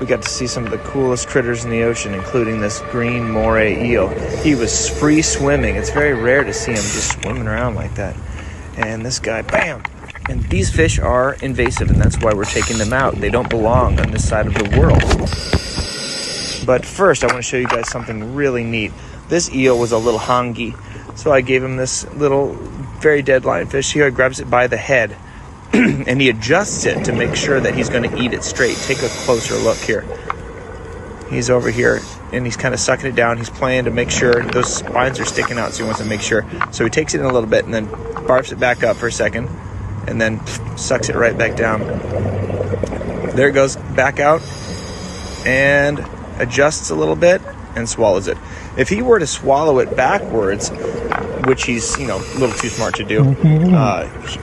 we got to see some of the coolest critters in the ocean, including this green moray eel. He was free swimming. It's very rare to see him just swimming around like that. And this guy, bam! And these fish are invasive, and that's why we're taking them out. They don't belong on this side of the world. But first, I want to show you guys something really neat. This eel was a little hongi, so I gave him this little, very dead lionfish. Here, he grabs it by the head, and he adjusts it to make sure that he's going to eat it straight. Take a closer look here. He's over here, and he's kind of sucking it down. He's playing to make sure those spines are sticking out, so he wants to make sure. So he takes it in a little bit, and then barfs it back up for a second, and then sucks it right back down. There it goes, back out, and adjusts a little bit and swallows it. If he were to swallow it backwards, which he's, a little too smart to do,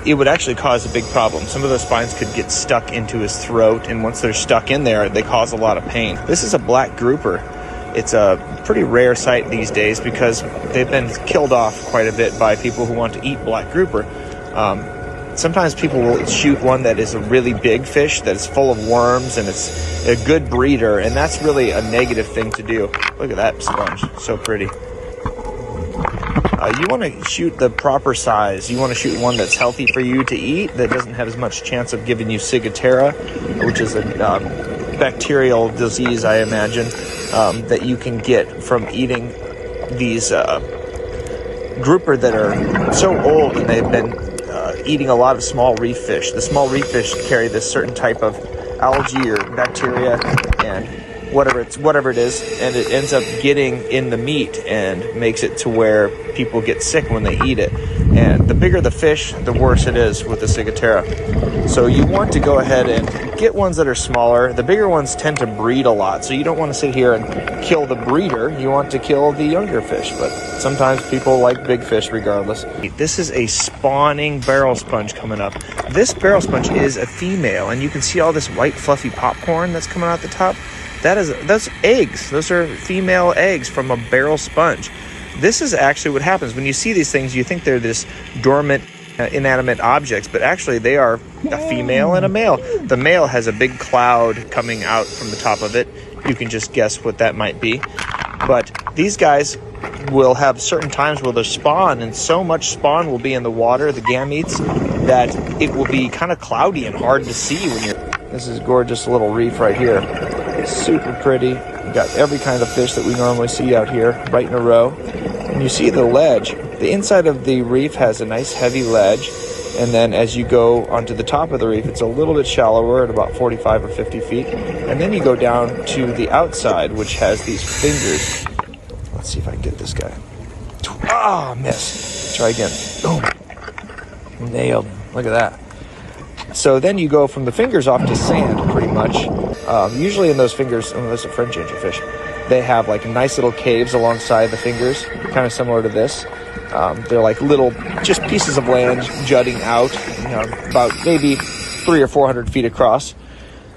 it would actually cause a big problem. Some of those spines could get stuck into his throat, and once they're stuck in there, they cause a lot of pain. This is a black grouper. It's a pretty rare sight these days because they've been killed off quite a bit by people who want to eat black grouper. Sometimes people will shoot one that is a really big fish that is full of worms and it's a good breeder, and that's really a negative thing to do. Look at that sponge, so pretty. You want to shoot the proper size. You want to shoot one that's healthy for you to eat, that doesn't have as much chance of giving you ciguatera, which is a bacterial disease, I imagine, that you can get from eating these grouper that are so old and they've been eating a lot of small reef fish. The small reef fish carry this certain type of algae or bacteria and whatever it is, and it ends up getting in the meat and makes it to where people get sick when they eat it. And the bigger the fish, the worse it is with the ciguatera. So you want to go ahead and get ones that are smaller. The bigger ones tend to breed a lot, so you don't want to sit here and kill the breeder. You want to kill the younger fish, but sometimes people like big fish regardless. This is a spawning barrel sponge coming up. This barrel sponge is a female, and you can see all this white fluffy popcorn that's coming out the top. That's eggs. Those are female eggs from a barrel sponge. This is actually what happens when you see these things. You think they're this dormant, inanimate objects, but actually they are a female and a male. The male has a big cloud coming out from the top of it. You can just guess what that might be. But these guys will have certain times where they'll spawn, and so much spawn will be in the water, the gametes, that it will be kind of cloudy and hard to see when you're... This is a gorgeous little reef right here. Super pretty. We've got every kind of fish that we normally see out here right in a row. And you see the ledge. The inside of the reef has a nice heavy ledge, and then as you go onto the top of the reef, it's a little bit shallower at about 45 or 50 feet. And then you go down to the outside, which has these fingers. Let's see if I can get this guy. Ah, miss. Try again. Boom. Nailed him. Look at that. So then you go from the fingers off to sand, pretty much. Usually in those fingers, unless a French angelfish, they have like nice little caves alongside the fingers, kind of similar to this. They're like little, just pieces of land jutting out, about maybe 300 or 400 feet across.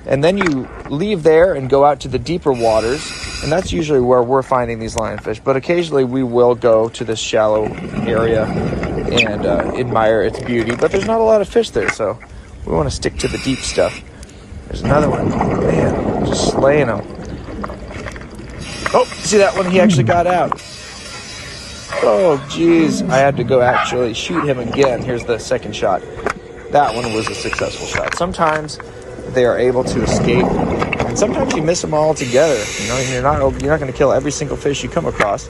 And then you leave there and go out to the deeper waters, and that's usually where we're finding these lionfish. But occasionally we will go to this shallow area and admire its beauty. But there's not a lot of fish there, so we want to stick to the deep stuff. There's another one. Man, just slaying them. Oh, see that one? He actually got out. Oh, geez. I had to go actually shoot him again. Here's the second shot. That one was a successful shot. Sometimes they are able to escape, and sometimes you miss them all together. You're not going to kill every single fish you come across.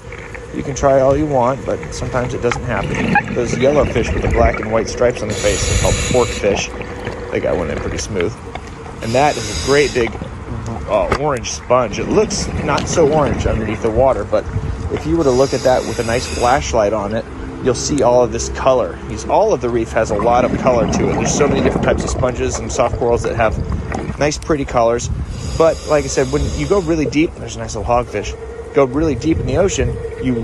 You can try all you want, but sometimes it doesn't happen. Those yellow fish with the black and white stripes on the face are called fork fish. That guy went in pretty smooth. And that is a great big orange sponge. It looks not so orange underneath the water, but if you were to look at that with a nice flashlight on it, you'll see all of this color. All of the reef has a lot of color to it. There's so many different types of sponges and soft corals that have nice, pretty colors. But like I said, when you go really deep, there's a nice little hogfish. Go really deep in the ocean, you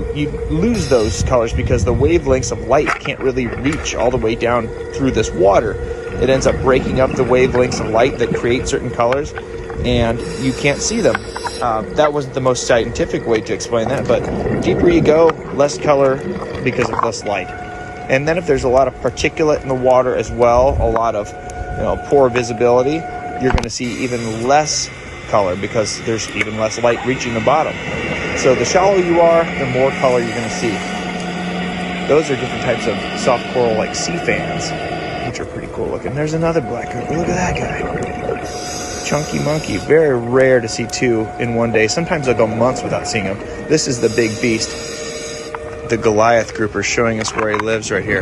lose those colors because the wavelengths of light can't really reach all the way down through this water. It ends up breaking up the wavelengths of light that create certain colors, and you can't see them. That wasn't the most scientific way to explain that, but deeper you go, less color because of less light. And then if there's a lot of particulate in the water as well, a lot of poor visibility, you're going to see even less color because there's even less light reaching the bottom. So the shallower you are, the more color you're going to see. Those are different types of soft coral like sea fans, which are pretty cool looking. There's another black grouper. Look at that guy. Chunky monkey. Very rare to see two in one day. Sometimes I'll go months without seeing them. This is the big beast. The Goliath grouper, showing us where he lives right here.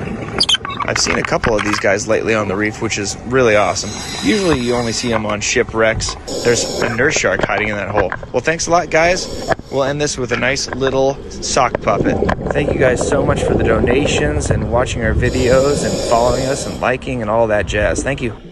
I've seen a couple of these guys lately on the reef, which is really awesome. Usually you only see them on shipwrecks. There's a nurse shark hiding in that hole. Well, thanks a lot, guys. We'll end this with a nice little sock puppet. Thank you guys so much for the donations and watching our videos and following us and liking and all that jazz. Thank you.